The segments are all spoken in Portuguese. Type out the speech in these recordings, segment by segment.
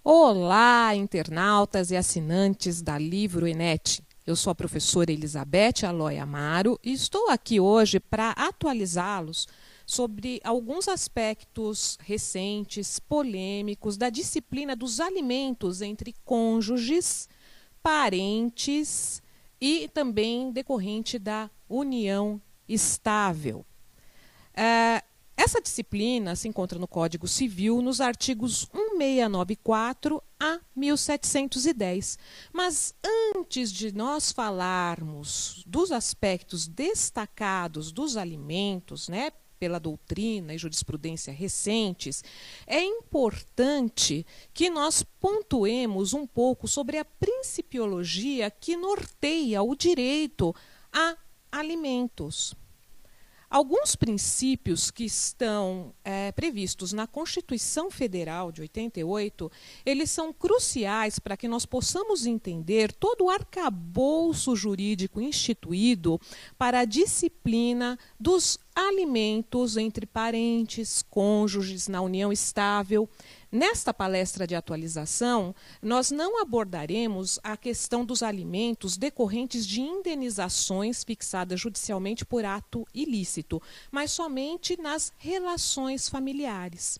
Olá, internautas e assinantes da Livro Enet. Eu sou a professora Elizabeth Aloy Amaro e estou aqui hoje para atualizá-los sobre alguns aspectos recentes, polêmicos, da disciplina dos alimentos entre cônjuges, parentes e também decorrente da união estável. Essa disciplina se encontra no Código Civil, nos artigos 1694 a 1710. Mas antes de nós falarmos dos aspectos destacados dos alimentos, pela doutrina e jurisprudência recentes, é importante que nós pontuemos um pouco sobre a principiologia que norteia o direito a alimentos. Alguns princípios que estão previstos na Constituição Federal de 88, eles são cruciais para que nós possamos entender todo o arcabouço jurídico instituído para a disciplina dos alimentos entre parentes, cônjuges, na união estável. Nesta palestra de atualização, nós não abordaremos a questão dos alimentos decorrentes de indenizações fixadas judicialmente por ato ilícito, mas somente nas relações familiares.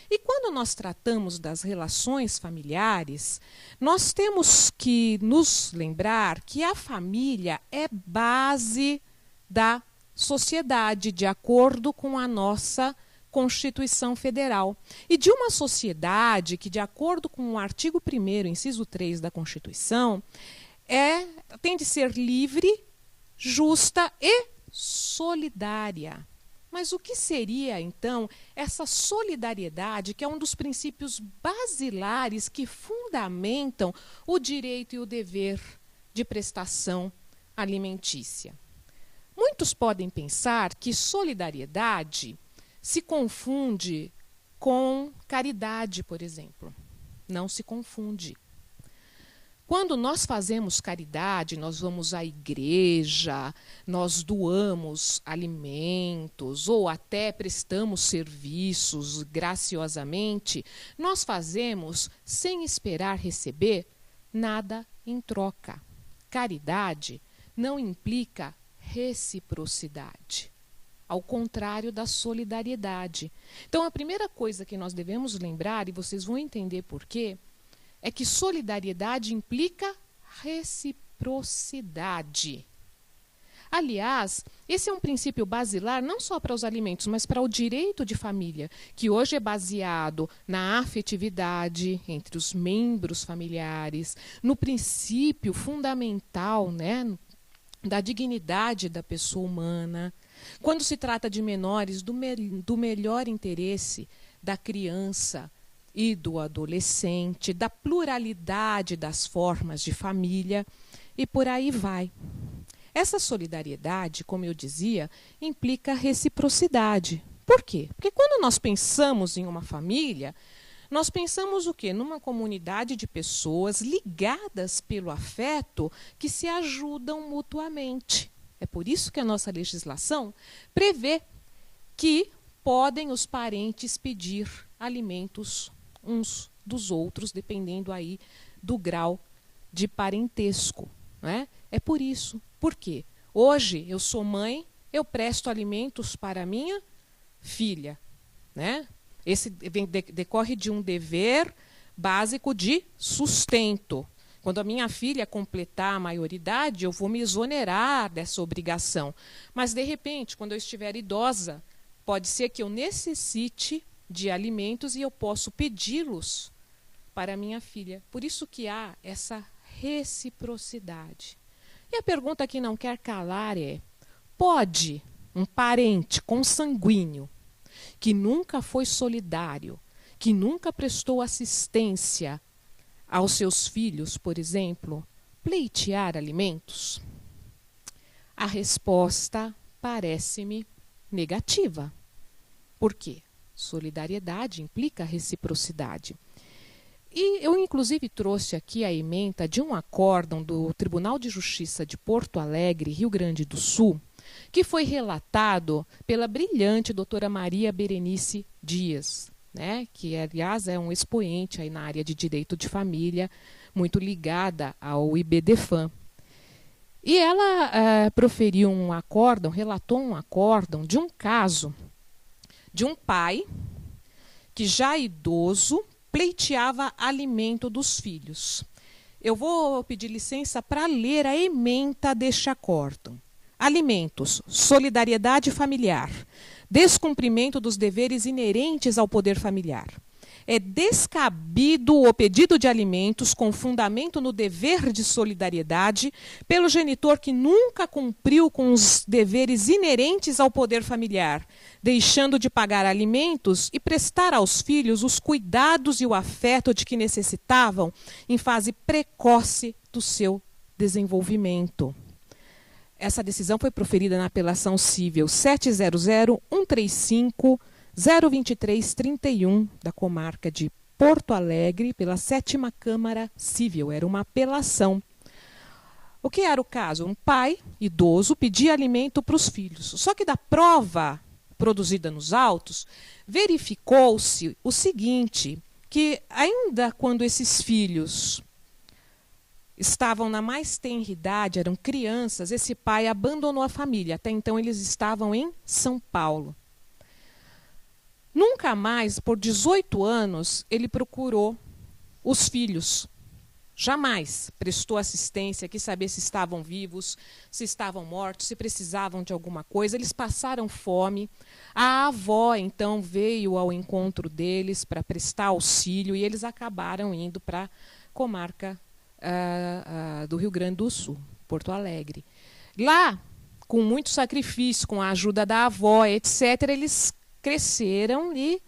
E quando nós tratamos das relações familiares, nós temos que nos lembrar que a família é base da sociedade, de acordo com a nossa Constituição Federal. E de uma sociedade que, de acordo com o artigo 1º, inciso 3 da Constituição, tem de ser livre, justa e solidária. Mas o que seria, então, essa solidariedade, que é um dos princípios basilares que fundamentam o direito e o dever de prestação alimentícia? Muitos podem pensar que solidariedade se confunde com caridade, por exemplo. Não se confunde. Quando nós fazemos caridade, nós vamos à igreja, nós doamos alimentos ou até prestamos serviços graciosamente, nós fazemos sem esperar receber nada em troca. Caridade não implica reciprocidade, ao contrário da solidariedade. Então, a primeira coisa que nós devemos lembrar, e vocês vão entender por quê, é que solidariedade implica reciprocidade. Aliás, esse é um princípio basilar não só para os alimentos, mas para o direito de família, que hoje é baseado na afetividade entre os membros familiares, no princípio fundamental, da dignidade da pessoa humana. Quando se trata de menores, do melhor interesse da criança e do adolescente, da pluralidade das formas de família, e por aí vai. Essa solidariedade, como eu dizia, implica reciprocidade. Por quê? Porque quando nós pensamos em uma família, nós pensamos o quê? Numa comunidade de pessoas ligadas pelo afeto que se ajudam mutuamente. É por isso que a nossa legislação prevê que podem os parentes pedir alimentos uns dos outros, dependendo aí do grau de parentesco. É por isso. Por quê? Hoje eu sou mãe, eu presto alimentos para minha filha. Esse decorre de um dever básico de sustento. Quando a minha filha completar a maioridade, eu vou me exonerar dessa obrigação. Mas, de repente, quando eu estiver idosa, pode ser que eu necessite de alimentos e eu posso pedi-los para a minha filha. Por isso que há essa reciprocidade. E a pergunta que não quer calar é: pode um parente consanguíneo, que nunca foi solidário, que nunca prestou assistência aos seus filhos, por exemplo, pleitear alimentos? A resposta parece-me negativa. Por quê? Solidariedade implica reciprocidade. E eu, inclusive, trouxe aqui a ementa de um acórdão do Tribunal de Justiça de Porto Alegre, Rio Grande do Sul, que foi relatado pela brilhante doutora Maria Berenice Dias, né, que, aliás, é um expoente aí na área de direito de família, muito ligada ao IBDFAM. E ela proferiu um acórdão, relatou um acórdão de um caso de um pai que, já idoso, pleiteava alimento dos filhos. Eu vou pedir licença para ler a ementa deste acórdão. Alimentos, solidariedade familiar, descumprimento dos deveres inerentes ao poder familiar. É descabido o pedido de alimentos com fundamento no dever de solidariedade pelo genitor que nunca cumpriu com os deveres inerentes ao poder familiar, deixando de pagar alimentos e prestar aos filhos os cuidados e o afeto de que necessitavam em fase precoce do seu desenvolvimento. Essa decisão foi proferida na apelação cível 700-135-02331 da comarca de Porto Alegre pela 7ª Câmara Cível. Era uma apelação. O que era o caso? Um pai idoso pedia alimento para os filhos. Só que da prova produzida nos autos, verificou-se o seguinte, que ainda quando esses filhos estavam na mais tenra idade, eram crianças, esse pai abandonou a família. Até então eles estavam em São Paulo. Nunca mais, por 18 anos, ele procurou os filhos. Jamais prestou assistência, quis saber se estavam vivos, se estavam mortos, se precisavam de alguma coisa. Eles passaram fome. A avó, então, veio ao encontro deles para prestar auxílio e eles acabaram indo para a comarca do Rio Grande do Sul, Porto Alegre. Lá, com muito sacrifício, com a ajuda da avó, etc., eles cresceram e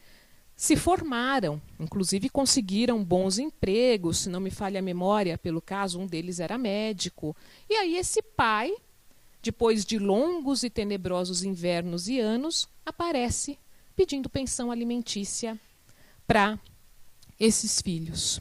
se formaram. Inclusive conseguiram bons empregos, se não me falha a memória, pelo caso, um deles era médico. E aí esse pai, depois de longos e tenebrosos invernos e anos, aparece pedindo pensão alimentícia para esses filhos.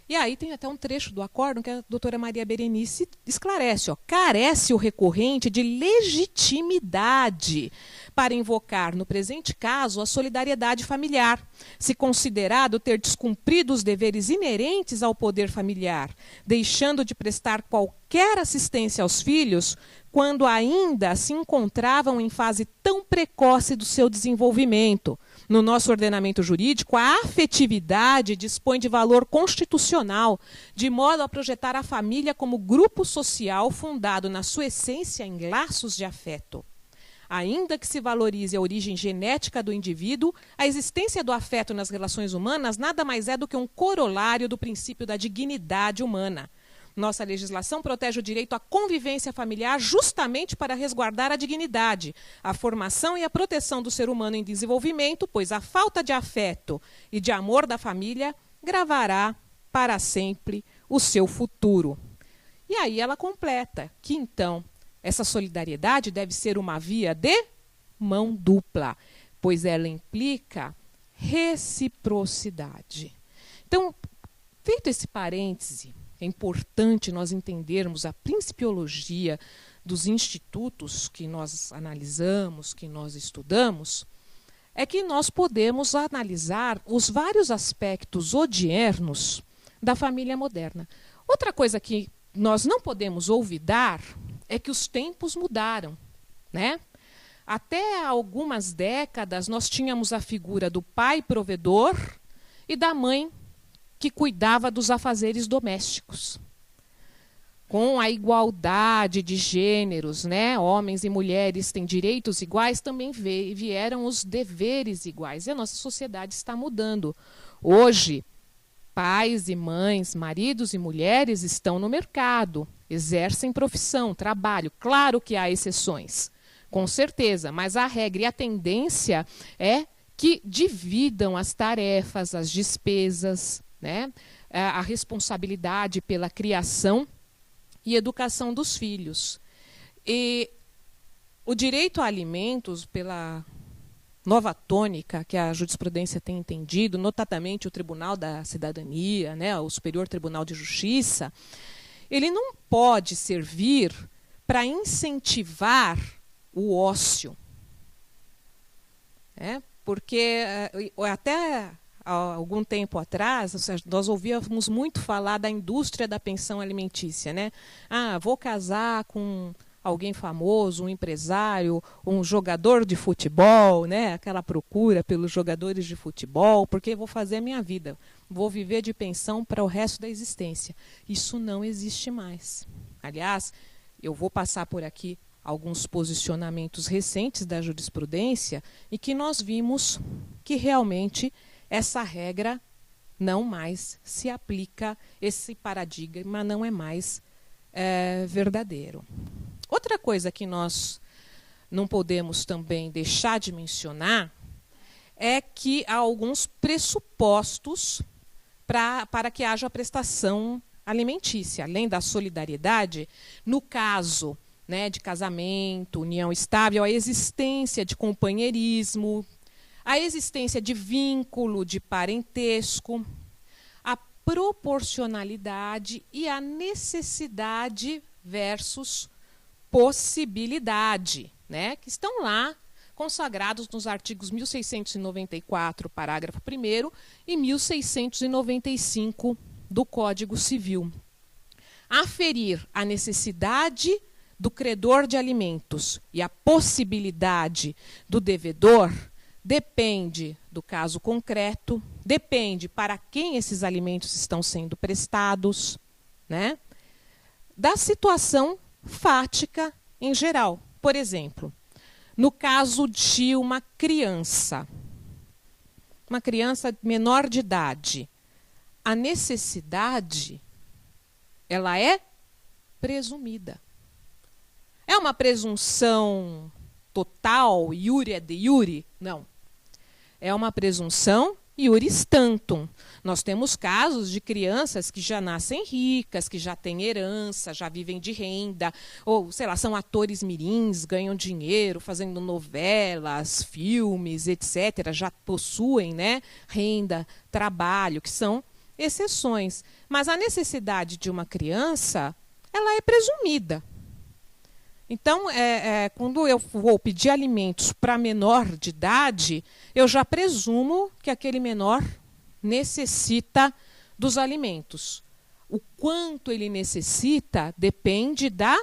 E aí tem até um trecho do acórdão que a doutora Maria Berenice esclarece. Carece o recorrente de legitimidade para invocar, no presente caso, a solidariedade familiar, se considerado ter descumprido os deveres inerentes ao poder familiar, deixando de prestar qualquer assistência aos filhos quando ainda se encontravam em fase tão precoce do seu desenvolvimento. No nosso ordenamento jurídico, a afetividade dispõe de valor constitucional, de modo a projetar a família como grupo social fundado na sua essência em laços de afeto. Ainda que se valorize a origem genética do indivíduo, a existência do afeto nas relações humanas nada mais é do que um corolário do princípio da dignidade humana. Nossa legislação protege o direito à convivência familiar justamente para resguardar a dignidade, a formação e a proteção do ser humano em desenvolvimento, pois a falta de afeto e de amor da família gravará para sempre o seu futuro. E aí ela completa que, então, essa solidariedade deve ser uma via de mão dupla, pois ela implica reciprocidade. Então, feito esse parêntese, é importante nós entendermos a principiologia dos institutos que nós analisamos, que nós estudamos, é que nós podemos analisar os vários aspectos odiernos da família moderna. Outra coisa que nós não podemos olvidar é que os tempos mudaram, né? Até há algumas décadas nós tínhamos a figura do pai provedor e da mãe que cuidava dos afazeres domésticos. Com a igualdade de gêneros, né? Homens e mulheres têm direitos iguais, também vieram os deveres iguais. E a nossa sociedade está mudando. Hoje, pais e mães, maridos e mulheres estão no mercado, exercem profissão, trabalho. Claro que há exceções, com certeza, mas a regra e a tendência é que dividam as tarefas, as despesas, né? A responsabilidade pela criação e educação dos filhos. E o direito a alimentos, pela nova tônica que a jurisprudência tem entendido, notadamente o Tribunal da Cidadania, né, o Superior Tribunal de Justiça, ele não pode servir para incentivar o ócio, né? Porque até há algum tempo atrás, nós ouvíamos muito falar da indústria da pensão alimentícia, né? Ah, vou casar com alguém famoso, um empresário, um jogador de futebol, né? Aquela procura pelos jogadores de futebol, porque vou fazer a minha vida, vou viver de pensão para o resto da existência. Isso não existe mais. Aliás, eu vou passar por aqui alguns posicionamentos recentes da jurisprudência e que nós vimos que realmente essa regra não mais se aplica, esse paradigma não é mais verdadeiro. Outra coisa que nós não podemos também deixar de mencionar é que há alguns pressupostos para que haja prestação alimentícia, além da solidariedade, no caso, né, de casamento, união estável, a existência de companheirismo, a existência de vínculo de parentesco, a proporcionalidade e a necessidade versus possibilidade, né, que estão lá consagrados nos artigos 1694, parágrafo 1º, e 1695 do Código Civil. Aferir a necessidade do credor de alimentos e a possibilidade do devedor depende do caso concreto, depende para quem esses alimentos estão sendo prestados, né? Da situação fática em geral. Por exemplo, no caso de uma criança menor de idade, a necessidade, ela é presumida. É uma presunção total, iure de iure? Não. É uma presunção iuris tantum. Nós temos casos de crianças que já nascem ricas, que já têm herança, já vivem de renda, ou, sei lá, são atores mirins, ganham dinheiro fazendo novelas, filmes, etc. Já possuem, né, renda, trabalho, que são exceções. Mas a necessidade de uma criança, ela é presumida. Então, quando eu vou pedir alimentos para menor de idade, eu já presumo que aquele menor necessita dos alimentos. O quanto ele necessita depende da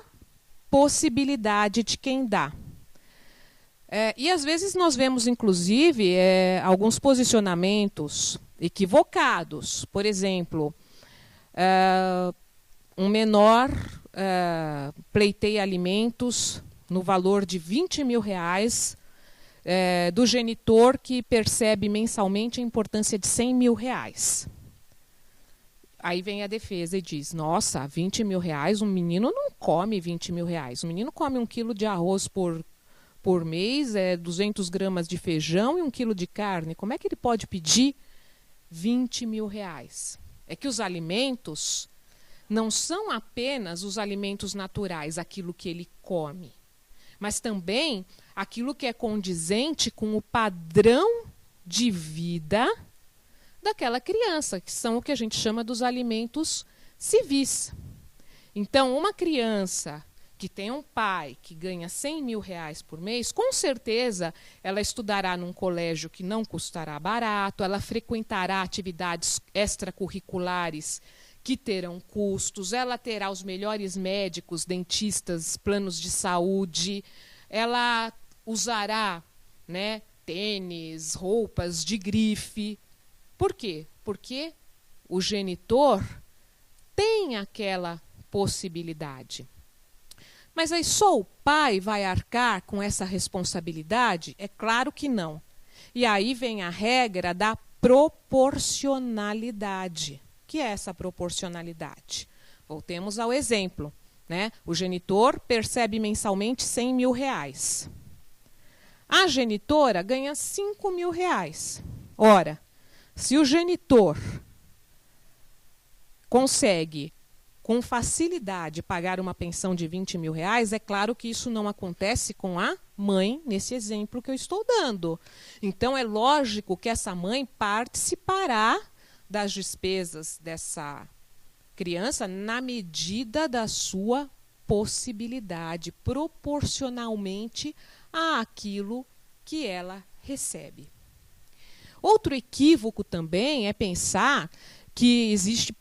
possibilidade de quem dá. E às vezes nós vemos, inclusive, alguns posicionamentos equivocados. Por exemplo, um menor pleiteia alimentos no valor de R$20 mil do genitor que percebe mensalmente a importância de R$100 mil. Aí vem a defesa e diz, nossa, R$20 mil, um menino não come R$20 mil. O menino come 1 quilo de arroz por mês, 200 gramas de feijão e 1 quilo de carne. Como é que ele pode pedir R$20 mil? É que os alimentos não são apenas os alimentos naturais, aquilo que ele come, mas também aquilo que é condizente com o padrão de vida daquela criança, que são o que a gente chama dos alimentos civis. Então, uma criança que tem um pai que ganha R$100 mil por mês, com certeza ela estudará num colégio que não custará barato, ela frequentará atividades extracurriculares que terão custos, ela terá os melhores médicos, dentistas, planos de saúde, ela usará, né, tênis, roupas de grife. Por quê? Porque o genitor tem aquela possibilidade. Mas aí só o pai vai arcar com essa responsabilidade? É claro que não. E aí vem a regra da proporcionalidade. O que é essa proporcionalidade? Voltemos ao exemplo, né? O genitor percebe mensalmente R$100 mil. A genitora ganha R$5 mil. Ora, se o genitor consegue com facilidade pagar uma pensão de R$20 mil, é claro que isso não acontece com a mãe, nesse exemplo que eu estou dando. Então, é lógico que essa mãe participará das despesas dessa criança na medida da sua possibilidade, proporcionalmente àquilo que ela recebe. Outro equívoco também é pensar que existe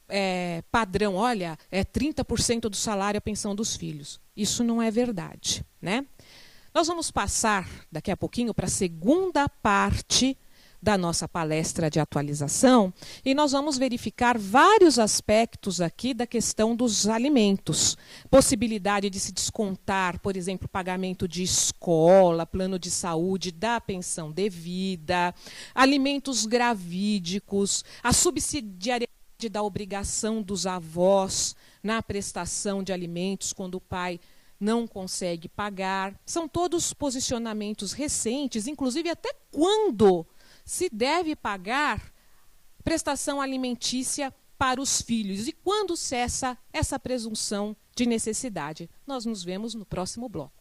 padrão, olha, é 30% do salário a pensão dos filhos. Isso não é verdade, né? Nós vamos passar daqui a pouquinho para a segunda parte da nossa palestra de atualização e nós vamos verificar vários aspectos aqui da questão dos alimentos. Possibilidade de se descontar, por exemplo, pagamento de escola, plano de saúde, da pensão devida, alimentos gravídicos, a subsidiariedade da obrigação dos avós na prestação de alimentos quando o pai não consegue pagar. São todos posicionamentos recentes, inclusive até quando se deve pagar prestação alimentícia para os filhos e quando cessa essa presunção de necessidade. Nós nos vemos no próximo bloco.